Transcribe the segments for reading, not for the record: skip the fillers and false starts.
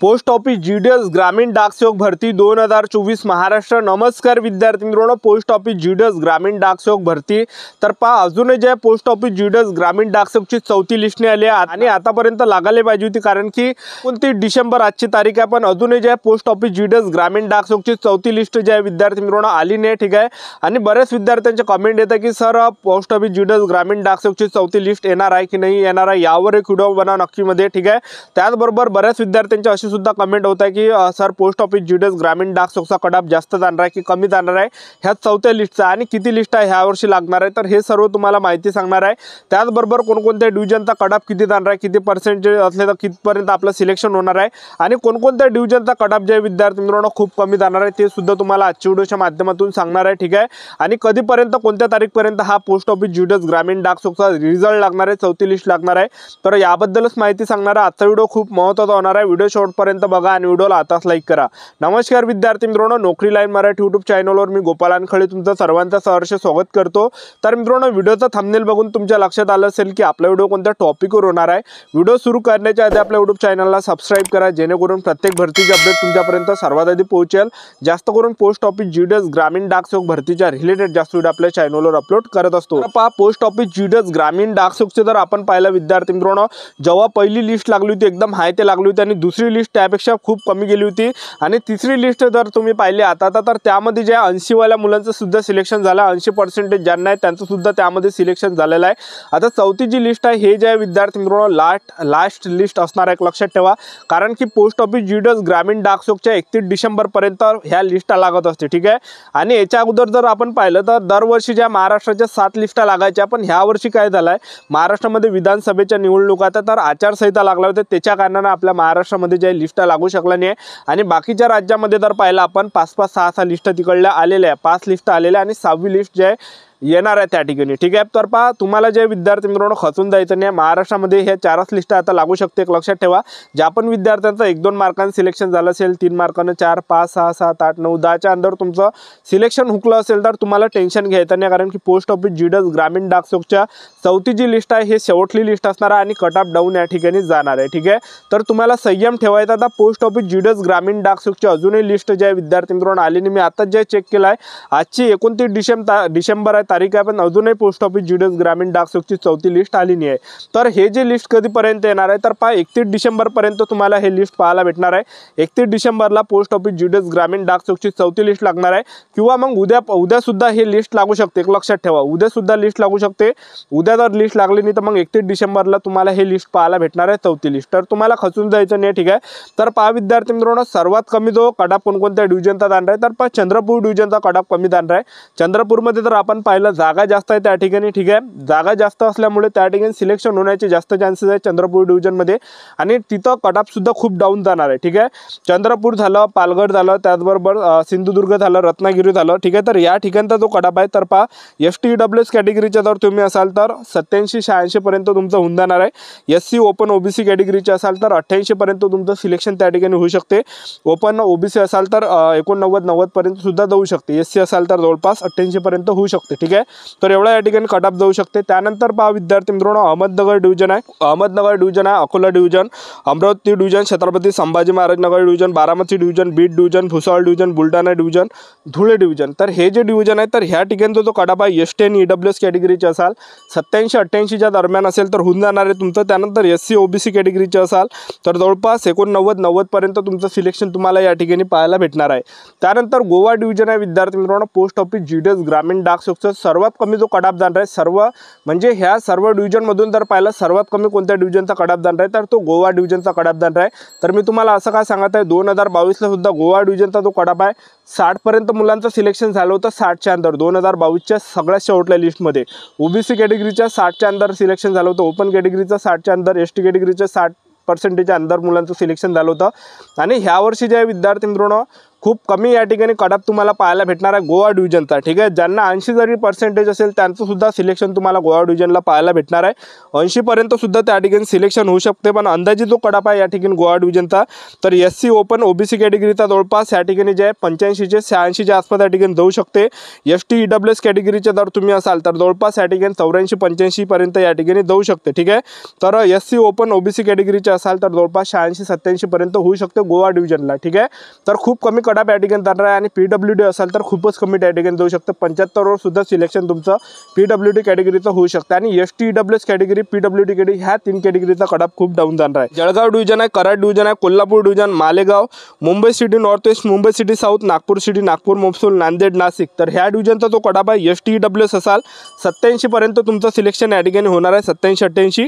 Post office GDS ग्रामीण डाकसेवक भरती 2024 महाराष्ट्र। नमस्कार विद्यार्थी मित्रांनो, पोस्ट ऑफिस जीडीएस ग्रामीण डाकसेवक भरती तर पहा अजूनही जे पोस्ट ऑफिस जीडीएस ग्रामीण डाकसेवकची चौथी लिस्ट नाही आली आणि आतापर्यंत लागायला पाहिजे होती, कारण की 29 डिसेंबर आजची तारीख आहे, पण अजूनही जे पोस्ट ऑफिस जीडीएस ग्रामीण डाकसेवकची चौथी लिस्ट जे आहे विद्यार्थी मित्रांनो आली नाही। ठीक आहे, आणि बरेच विद्यार्थ्यांचे कमेंट येतात की सर पोस्ट ऑफिस जीडीएस ग्रामीण डाकसेवकची चौथी लिस्ट येणार आहे की नाही येणार आहे, यावर एक व्हिडिओ बनवा नक्की मध्ये। ठीक आहे, त्याचबरोबर बऱ्याच विद्यार्थ्यांचे अशी सुद्धा कमेंट होत आहे की सर पोस्ट ऑफिस जीडीएस ग्रामीण डाकसेवकचा कट-ऑफ जास्त जाणार आहे की कमी जाणार आहे ह्या चौथ्या लिस्टचा, आणि किती लिस्ट आहे ह्या वर्षी लागणार आहे, तर हे सर्व तुम्हाला माहिती सांगणार आहे। त्याचबरोबर कोणकोणत्या डिव्हिजनचा कट-ऑफ किती जाणार आहे, किती पर्सेंटेज असले तर कितपर्यंत आपलं सिलेक्शन होणार आहे, आणि कोणकोणत्या डिव्हिजनचा कट-ऑफ जे विद्यार्थी मित्रांनो खूप कमी जाणार आहे ते सुद्धा तुम्हाला आजच्या व्हिडिओच्या माध्यमातून सांगणार आहे। ठीक आहे, आणि कधीपर्यंत कोणत्या तारीखपर्यंत हा पोस्ट ऑफिस जीडीएस ग्रामीण डाकसेवकचा रिझल्ट लागणार आहे, चौथी लिस्ट लागणार आहे, तर याबद्दलच माहिती सांगणार आहे। आजचा व्हिडिओ खूप महत्त्वाचा होणार आहे, व्हिडिओ शेवटपर्यंत बघा आणि व्हिडिओला आताच लाईक करा। नमस्कार विद्यार्थी मित्रांनो, नोकरी लाईन मराठी यूट्यूब चॅनलवर मी गोपाल अनखळे तुमचं सर्वांचं सहर्ष स्वागत करतो। तर मित्रांनो, व्हिडिओचा थंबनेल बघून तुमच्या लक्षात आलं असेल की आपला व्हिडिओ कोणत्या टॉपिकवर होणार आहे। व्हिडिओ सुरू करण्याच्या आधी आपल्या यूट्यूब चॅनलला सबस्क्राइब करा, जेणेकरून प्रत्येक भरतीचे अपडेट तुमच्यापर्यंत सर्वात आधी पोहोचेल। जास्त करून पोस्ट ऑफिस जीडीएस ग्रामीण डाकसेवक भरतीच्या रिलेटेड जास्त व्हिडिओ आपल्या चॅनलवर अपलोड करत असतो। पहा पोस्ट ऑफिस जीडीएस ग्रामीण डाकसेवकचे जर आपण पाहिलं विद्यार्थी मित्रांनो, जेव्हा पहिली लिस्ट लागली होती एकदम हाय ते लागली होती, आणि दुसरी लिस्ट त्यापेक्षा खूप कमी गेली होती, आणि तिसरी लिस्ट जर तुम्ही पाहिली आता तर त्यामध्ये जे 80 वाल्या मुलांचं सुद्धा सिलेक्शन झालं, 80% ज्यांना आहे त्यांचं सुद्धा त्यामध्ये सिलेक्शन झालेलं आहे। आता चौथी जी लिस्ट आहे हे जे आहे विद्यार्थी मित्रांनो लास्ट लिस्ट असणार आहे, लक्षात ठेवा, कारण की पोस्ट ऑफिस जीडीएस ग्रामीण डाकसेवकच्या 31 डिसेंबर पर्यंत ह्या लिस्टा लागत असते। ठीक आहे, आणि याच्या अगोदर जर आपण पाहिलं तर दरवर्षी ज्या महाराष्ट्राच्या 7 लिस्टा लागायच्या, पण ह्या वर्षी काय झालंय महाराष्ट्रामध्ये विधानसभेच्या निवडणुका तर आचारसंहिता लागल्या होत्या, त्याच्या कारणाने आपल्या महाराष्ट्रामध्ये ज्या लिस्टा लागू शकल्या नाही, आणि बाकीच्या राज्यामध्ये जर पाहिलं आपण 5-5, 6-6 लिस्ट तिकडल्या आलेल्या आहे, 5 लिस्ट आलेल्या, आणि 6वी लिस्ट जे आहे येणार आहे त्या ठिकाणी। ठीक आहे, तर पहा तुम्हाला जे विद्यार्थी मित्रांनो खचून जायचं नाही, महाराष्ट्रामध्ये ह्या 4च लिस्ट आता लागू शकते, लक्षात ठेवा। ज्या पण विद्यार्थ्यांचं 1-2 मार्कांनी सिलेक्शन झालं असेल, 3 मार्कांना 4, 5, 6, 7, 8, 9, 10च्या अंदर तुमचं सिलेक्शन हुकलं असेल तर तुम्हाला टेन्शन घ्यायचं नाही, कारण की पोस्ट ऑफिस जीडीएस ग्रामीण डाकसेवकच्या चौथी जी लिस्ट आहे हे शेवटली लिस्ट असणार आहे, आणि कट-ऑफ डाऊन या ठिकाणी जाणार आहे। ठीक आहे, तर तुम्हाला संयम ठेवायचा। आता पोस्ट ऑफिस जीडीएस ग्रामीण डाकसेवकची अजूनही लिस्ट जे आहे विद्यार्थी मित्रांनो आली नाही, मी आताच जे चेक केलं आहे, आजची 29 डिसेंबर आहे तारीख आहे, पण अजूनही पोस्ट ऑफिस जीडीएस ग्रामीण डाकसेवकची चौथी लिस्ट आली नाही आहे। तर हे जे लिस्ट कधीपर्यंत येणार आहे तर पहा 31 डिसेंबर पर्यंत तुम्हाला हे लिस्ट पाहायला भेटणार आहे। 31 डिसेंबरला पोस्ट ऑफिस जीडीएस ग्रामीण डाकसेवकची चौथी लिस्ट लागणार आहे, किंवा मग उद्या सुद्धा हे लिस्ट लागू शकते, लक्षात ठेवा, उद्या सुद्धा लिस्ट लागू शकते। उद्या जर लिस्ट लागली नाही तर मग 31 डिसेंबरला तुम्हाला हे लिस्ट पाहायला भेटणार आहे, चौथी लिस्ट, तर तुम्हाला खचून जायचं नाही। ठीक आहे, तर पहा विद्यार्थी मित्रांनो, सर्वात कमी जो कट-ऑफ कोणकोणत्या डिव्हिजनचा जाणार आहे तर पहा चंद्रपूर डिव्हिजनचा कट-ऑफ कमी जाणार आहे। चंद्रपूरमध्ये जर आपण पाहिलं जागा जास्त आहे त्या ठिकाणी। ठीक आहे, जागा जास्त असल्यामुळे त्या ठिकाणी सिलेक्शन होण्याचे जास्त चान्सेस आहे चंद्रपूर डिव्हिजनमध्ये, आणि तिथं कट-ऑफ सुद्धा खूप डाऊन जाणार आहे। ठीक आहे, चंद्रपूर झालं, पालघर झालं, त्याचबरोबर सिंधुदुर्ग झालं, रत्नागिरी झालं। ठीक आहे, तर या ठिकाणचा जो कट-ऑफ आहे तर पहा ST-EWS कॅटेगरीचा जर तुम्ही असाल तर 87-86 पर्यंत तुमचं होऊन जाणार आहे। SC ओपन OBC कॅटेगरीचे असाल तर 88 पर्यंत तुमचं सिलेक्शन त्या ठिकाणी होऊ शकते। ओपन OBC असाल तर 89-90 पर्यंत सुद्धा जाऊ शकते। SC असाल तर जवळपास 88 पर्यंत होऊ शकते। ठीक आहे, तर एवढा या ठिकाणी कट-ऑफ जाऊ शकते। त्यानंतर पहा विद्यार्थी मित्रांनो, अहमदनगर डिव्हिजन आहे, Akola division, Amravati division, Chhatrapati Sambhaji Maharaj Nagar division, Baramati division, Beed division, Bhusawal division, Buldhana division, Dhule division, तर हे जे डिव्हिजन आहे तर ह्या ठिकाणी जो कट-ऑफ आहे ST आणि EWS कॅटेगरीचे असाल 87-88च्या दरम्यान असेल तर होऊन जाणार आहे तुमचं। त्यानंतर SC OBC कॅटेगरीचे असाल तर जवळपास 89-90 पर्यंत तुमचं सिलेक्शन तुम्हाला या ठिकाणी पाहायला भेटणार आहे। त्यानंतर गोवा डिव्हिजन आहे विद्यार्थी मित्रांनो, पोस्ट ऑफिस जीडीएस ग्रामीण डाकसेवकचा सर्वात कमी जो कट-ऑफ जाणार आहे, सर्व म्हणजे ह्या सर्व डिव्हिजनमधून जर पाहिलं सर्वात कमी कोणत्या डिव्हिजनचा कट-ऑफ जाणार आहे तर तो गोवा डिव्हिजनचा कट-ऑफ जाणार आहे। तर मी तुम्हाला असं काय सांगत आहे, 2022ला सुद्धा गोवा डिव्हिजनचा जो कट-ऑफ आहे 60 पर्यंत मुलांचं सिलेक्शन झालं होतं, 60च्या अंदर 2022च्या सगळ्यात शेवटल्या लिस्टमध्ये। OBC कॅटेगरीच्या 60च्या अंदर सिलेक्शन झालं होतं, ओपन कॅटेगरीचं 60च्या अंदर, ST कॅटेगरीच्या 60% अंदर मुलांचं सिलेक्शन झालं होतं, आणि ह्या वर्षी जे विद्यार्थी मित्रांनो खूप कमी या ठिकाणी कटअप तुम्हाला पाहायला भेटणार आहे गोवा डिव्हिजनचा, ठीक आहे। ज्यांना 80 जरी पर्सेंटेज असेल त्यांचं सुद्धा सिलेक्शन तुम्हाला गोवा डिव्हिजनला पाहायला भेटणार आहे। 80 पर्यंत सुद्धा त्या ठिकाणी सिलेक्शन होऊ शकते, पण अंदाजे जो कटअप आहे या ठिकाणी गोवा डिव्हिजनचा तर SC ओपन OBC कॅटेगरीचा जवळपास या ठिकाणी जे 85 ते 86 च्या आसपास या ठिकाणी जाऊ शकते। ST EWS कॅटेगरीचे जर तुम्ही असाल तर जवळपास या ठिकाणी 84-85 पर्यंत या ठिकाणी जाऊ शकते, ठीक आहे। तर SC ओपन OBC कॅटेगरीचे असाल तर जवळपास 86-87 पर्यंत होऊ शकते गोवा डिव्हिजनला, ठीक आहे। तर खूप कमी कटअप या ठिकाणी जाणार आहे, आणि PWD असाल तर खूपच कमी या ठिकाणी जाऊ शकते। 75 वर सुद्धा सिलेक्शन तुमचं PWD कॅटेगरीचं होऊ शकते, आणि ST EWS category PWD category ह्या 3 कॅटेगरीचा कटअप खूप डाऊन जाणार आहे। जळगाव डिव्हिजन आहे, कराड डिव्हिजन आहे, Kolhapur division, Malegaon, Mumbai city north west, Mumbai city south, Nagpur city, Nagpur mofussil, Nanded, Nashik, तर ह्या डिव्हिजनचा जो कटअप आहे ST EWS असाल 87 पर्यंत तुमचं सिलेक्शन या ठिकाणी होणार आहे। 87-88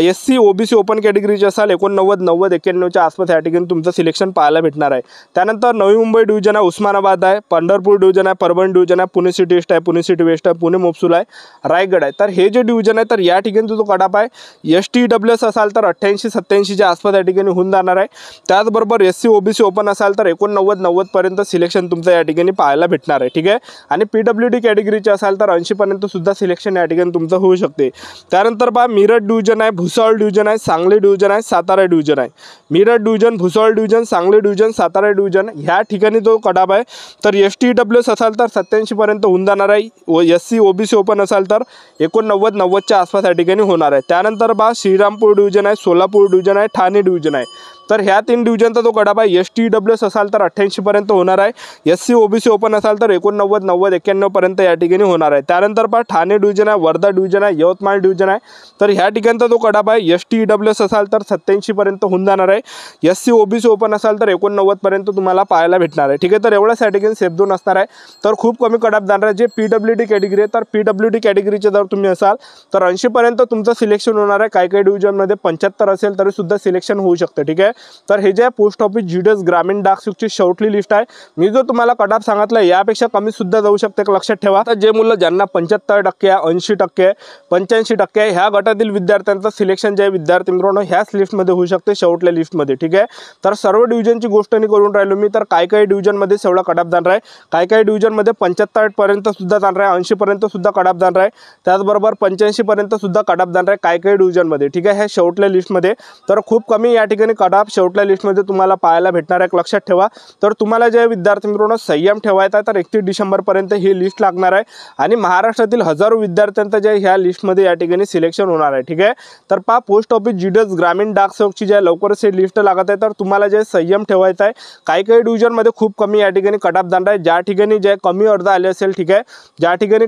SC OBC ओपन कॅटेगरीचे असाल 89, 90, 91 च्या आसपास या ठिकाणी तुमचं सिलेक्शन पाहायला भेटणार आहे। त्यानंतर नवी मुंबई डिव्हिजन आहे, उस्मानाबाद आहे, पंढरपूर डिव्हिजन आहे, परभणी डिव्हिजन आहे, पुणे सिटी ईस्ट आहे, पुणे सिटी वेस्ट आहे, पुणे मोफसूल आहे, रायगड आहे। तर हे जे डिव्हिजन आहे तर या ठिकाणी जो कटअप आहे ST EWS असाल तर 88-87 च्या आसपास या ठिकाणी होऊन जाणार आहे। त्याचबरोबर SC OBC ओपन असाल तर 89, 90 पर्यंत सिलेक्शन तुमचं या ठिकाणी पाहायला भेटणार आहे, ठीक आहे। आणि PWD कॅटेगरीचे असाल तर 80 पर्यंत सुद्धा सिलेक्शन या ठिकाणी तुमचं होऊ शकते। त्यानंतर पहा मिरज डिव्हिजन आहे, भुसावळ डिव्हिजन आहे, सांगली डिव्हिजन आहे, सातारा डिव्हिजन आहे। Miraj division, Bhusawal division, Sangli division, Satara division ह्या ठिकाणी जो कटअप आहे तर ST EWS असाल तर 87 पर्यंत होऊन जाणार आहे, व SC OBC ओपन असाल तर 89, 90 च्या आसपास या ठिकाणी होणार आहे। त्यानंतर पहा श्रीरामपूर डिव्हिजन आहे, सोलापूर डिव्हिजन आहे, ठाणे डिव्हिजन आहे। तर ह्या 3 डिव्हिजनचा जो कटअप आहे ST EWS असाल तर 88 पर्यंत होणार आहे, SC OBC ओपन असाल तर 89, 90, 91 पर्यंत या ठिकाणी होणार आहे। त्यानंतर पहा ठाणे डिव्हिजन आहे, वर्धा डिव्हिजन आहे, यवतमाळ डिव्हिजन आहे। तर ह्या ठिकाणचा जो कटअप आहे ST EWS असाल तर 87 पर्यंत होऊन जाणार आहे, SC OBC ओपन असाल तर 89 पर्यंत तुम्हाला पाहायला भेटणार आहे, ठीक आहे। तर एवढ्याच या ठिकाणी सेफ झोन असणार आहे। तर खूप कमी कटअप जाणार आहे। जे PWD कॅटेगरी आहे तर PWD कॅटेगरीचे जर तुम्ही असाल तर 80 पर्यंत तुमचं सिलेक्शन होणार आहे। काही डिव्हिजनमध्ये 75 असेल तरी सुद्धा सिलेक्शन होऊ शकते, ठीक आहे। तर हे जे पोस्ट ऑफिस GDS ग्रामीण डाकसुखची शेवटली लिस्ट आहे। मी जो तुम्हाला कटअप सांगितलं यापेक्षा कमी सुद्धा जाऊ शकते, लक्षात ठेवा। तर जे मुलं ज्यांना 75%, 80%, 85% ह्या गटातील विद्यार्थ्यांचं सिलेक्शन जे विद्यार्थी मित्रांनो ह्याच लिस्टमध्ये होऊ शकते, शेवटल्या लिस्टमध्ये, ठीक आहे। तर सर्व डिव्हिजनची गोष्ट नाही करून राहिलो मी, तर काही डिव्हिजनमध्ये एवढा कटअप जाणार आहे, काही डिव्हिजनमध्ये 75 पर्यंत सुद्धा जाणार आहे, 80 पर्यंत सुद्धा कटअप जाणार आहे, त्याचबरोबर 85 पर्यंत सुद्धा कटअप जाणार आहे काही डिव्हिजनमध्ये, ठीक आहे। ह्या शेवटल्या लिस्टमध्ये तर खूप कमी या ठिकाणी कटअप शेवटल्या लिस्टमध्ये तुम्हाला पाहायला भेटणार आहे, लक्षात ठेवा। तर तुम्हाला जे विद्यार्थी मित्रांनो संयम ठेवायचा आहे तर 31 डिसेंबर पर्यंत ही लिस्ट लागणार आहे, आणि महाराष्ट्रातील हजारो विद्यार्थ्यांचं जे ह्या लिस्टमध्ये या ठिकाणी सिलेक्शन होणार आहे, ठीक आहे। तर पहा पोस्ट ऑफिस GDS ग्रामीण डाकसेवकची जे लवकरच ही लिस्ट लागत आहे, तर तुम्हाला जे संयम ठेवायचा आहे। काही डिव्हिजनमध्ये खूप कमी या ठिकाणी कटअप जाणार आहे, ज्या ठिकाणी जे कमी अर्ज आले असेल, ठीक आहे, ज्या ठिकाणी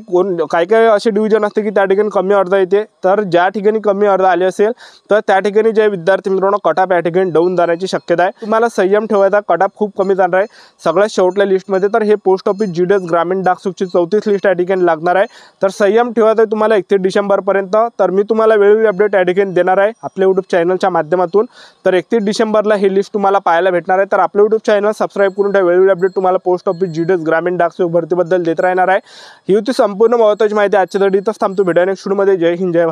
काही असे डिव्हिजन असते की त्या ठिकाणी कमी अर्ज येते, तर ज्या ठिकाणी कमी अर्ज आले असेल तर त्या ठिकाणी जे विद्यार्थी मित्रांनो कटअप या ठिकाणी डाऊन जाण्याची शक्यता आहे। तुम्हाला संयम ठेवायचा, कटअप खूप कमी जाणार आहे सगळ्यात शेवटल्या लिस्टमध्ये। तर हे पोस्ट ऑफिस GDS ग्रामीण डाकसुखची 34 लिस्ट या ठिकाणी लागणार आहे। तर संयम ठेवायचा आहे तुम्हाला 31 डिसेंबर पर्यंत। तर मी तुम्हाला वेळोवेळी अपडेट या ठिकाणी देणार आहे आपल्या YouTube चॅनलच्या माध्यमातून। तर 31 डिसेंबरला ही लिस्ट तुम्हाला पाहायला भेटणार आहे। तर आपलं YouTube चॅनल सबस्क्राईब करून ठेवा, वेळोवेळी अपडेट तुम्हाला पोस्ट ऑफिस GDS ग्रामीण डाकसेवक भरतीबद्दल देत राहणार आहे। ही होती संपूर्ण महत्त्वाची माहिती आजच्या इथंच थांबतो, भेटूया नेक्स्ट व्हिडिओमध्ये। जय हिंद, जय भारत।